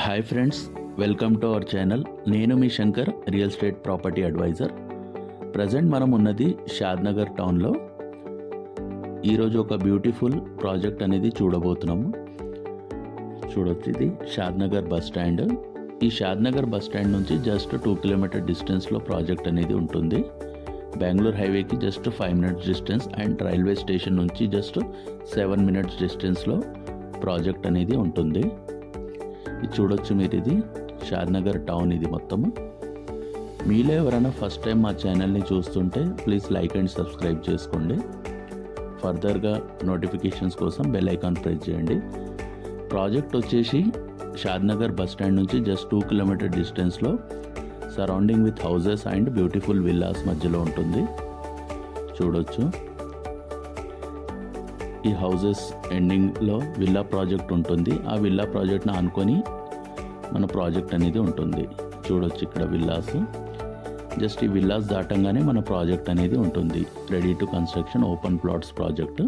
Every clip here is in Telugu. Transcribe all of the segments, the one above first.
Hi friends, welcome to our channel. నేను మీ Shankar, real estate property advisor. Present మనం ఉన్నది షాద్నగర్ టౌన్లో. ఈరోజు ఒక బ్యూటిఫుల్ ప్రాజెక్ట్ అనేది చూడబోతున్నాము. చూడొచ్చు, ఇది షాద్నగర్ బస్ స్టాండ్. ఈ షాద్నగర్ బస్ స్టాండ్ నుంచి జస్ట్ 2 కిలోమీటర్ డిస్టెన్స్లో ప్రాజెక్ట్ అనేది ఉంటుంది. బెంగళూరు హైవేకి just 5 minutes distance and railway station నుంచి జస్ట్ 7 మినిట్స్ డిస్టెన్స్లో ప్రాజెక్ట్ అనేది ఉంటుంది. ఇది చూడొచ్చు మీరు, ఇది షాద్నగర్ టౌన్. ఇది మొత్తము. మీలో ఎవరైనా ఫస్ట్ టైం మా ఛానల్ని చూస్తుంటే ప్లీజ్ లైక్ అండ్ సబ్స్క్రైబ్ చేసుకోండి. ఫర్దర్గా నోటిఫికేషన్స్ కోసం బెల్ ఐకాన్ ప్రెస్ చేయండి. ప్రాజెక్ట్ వచ్చేసి షాద్నగర్ బస్ స్టాండ్ నుంచి జస్ట్ 2 కిలోమీటర్ డిస్టెన్స్లో surrounding with houses and beautiful villas మధ్యలో ఉంటుంది. చూడొచ్చు, ఈ హౌజెస్ ఎండింగ్లో విల్లా ప్రాజెక్ట్ ఉంటుంది. ఆ విల్లా ప్రాజెక్ట్ని ఆనుకొని మన ప్రాజెక్ట్ అనేది ఉంటుంది. చూడొచ్చు, ఇక్కడ విల్లాస్. జస్ట్ ఈ విల్లాస్ దాటంగానే మన ప్రాజెక్ట్ అనేది ఉంటుంది. Ready to construction open plots project.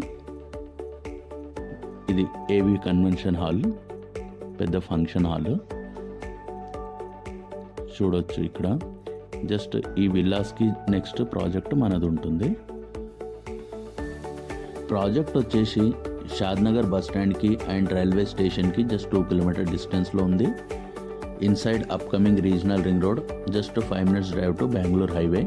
ఇది ఏవి కన్వెన్షన్ హాల్, పెద్ద ఫంక్షన్ హాల్. చూడొచ్చు, ఇక్కడ జస్ట్ ఈ విల్లాస్కి నెక్స్ట్ ప్రాజెక్ట్ మనది ఉంటుంది. ప్రాజెక్ట్ వచ్చేసి షాద్నగర్ బస్ స్టాండ్కి అండ్ రైల్వే స్టేషన్కి జస్ట్ 2 కిలోమీటర్ డిస్టెన్స్లో ఉంది. Inside upcoming regional ring road, just 5 minutes drive to Bengaluru highway,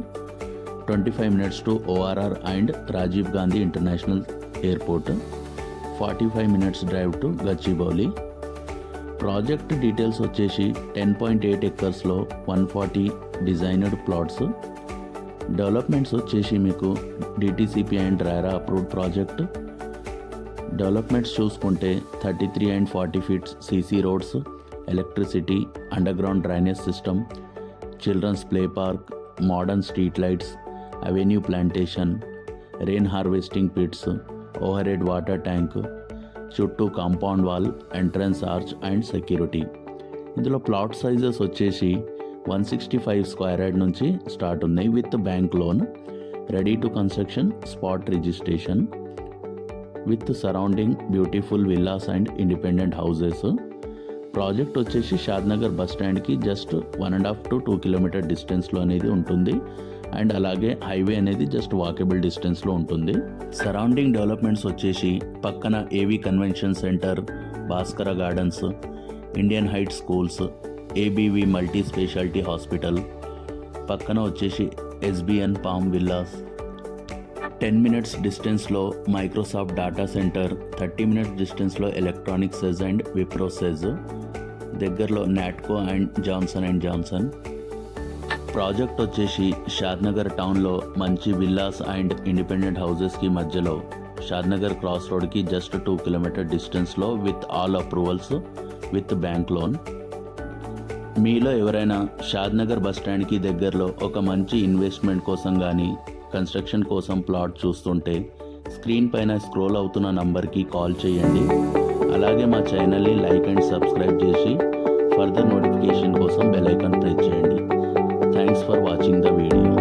25 minutes to ORR and Rajiv Gandhi international airport, 45 minutes drive to Gachibowli. Project details వచ్చేసి 10.8 ఎకర్స్లో 140 డిజైనర్డ్ ప్లాట్స్. డెవలప్మెంట్స్ వచ్చేసి మీకు DTCP and RERA approved project. Developments చూసుకుంటే 33 and 40 feet CC roads, electricity, underground drainage system, children's play park, modern street lights, avenue plantation, rain harvesting pits, overhead water tank, చుట్టూ compound wall, entrance arch and security. ఇందులో ప్లాట్ సైజెస్ వచ్చేసి 165 స్క్వేర్ యార్డ్ నుంచి స్టార్ట్ ఉన్నాయి with bank loan. Ready to construction spot registration with surrounding beautiful villas and independent houses. Project వచ్చేసి షాద్నగర్ బస్ స్టాండ్కి జస్ట్ 1.5 to 2 కిలోమీటర్ డిస్టెన్స్లో అనేది ఉంటుంది. అండ్ అలాగే హైవే అనేది జస్ట్ వాకబుల్ డిస్టెన్స్లో ఉంటుంది. సరౌండింగ్ డెవలప్మెంట్స్ వచ్చేసి పక్కన ఏవి convention centre, Bhaskara gardens, Indian height schools, ABV multi speciality hospital, పక్కన వచ్చేసి SBN పామ్ విల్లాస్, 10 మినిట్స్ డిస్టెన్స్లో మైక్రోసాఫ్ట్ డాటా సెంటర్, 30 మినిట్స్ డిస్టెన్స్లో electronic SEZ and Wipro SEZ, దగ్గరలో నాట్కో అండ్ జాన్సన్. ప్రాజెక్ట్ వచ్చేసి షాద్నగర్ టౌన్లో మంచి విల్లాస్ అండ్ ఇండిపెండెంట్ హౌజెస్కి మధ్యలో షాద్నగర్ క్రాస్ రోడ్కి జస్ట్ 2 కిలోమీటర్ డిస్టెన్స్లో with all approvals with bank loan. మీలో ఎవరైనా షాద్నగర్ బస్ స్టాండ్కి దగ్గరలో ఒక మంచి ఇన్వెస్ట్మెంట్ కోసం కానీ కన్స్ట్రక్షన్ కోసం ప్లాట్ చూస్తుంటే స్క్రీన్ పైన స్క్రోల్ అవుతున్న నంబర్కి కాల్ చేయండి. అలాగే మా ఛానల్ని లైక్ అండ్ సబ్స్క్రైబ్ చేసి ఫర్దర్ నోటిఫికేషన్ కోసం బెల్ ఐకాన్ ప్రెస్ చేయండి. Thanks for watching the video.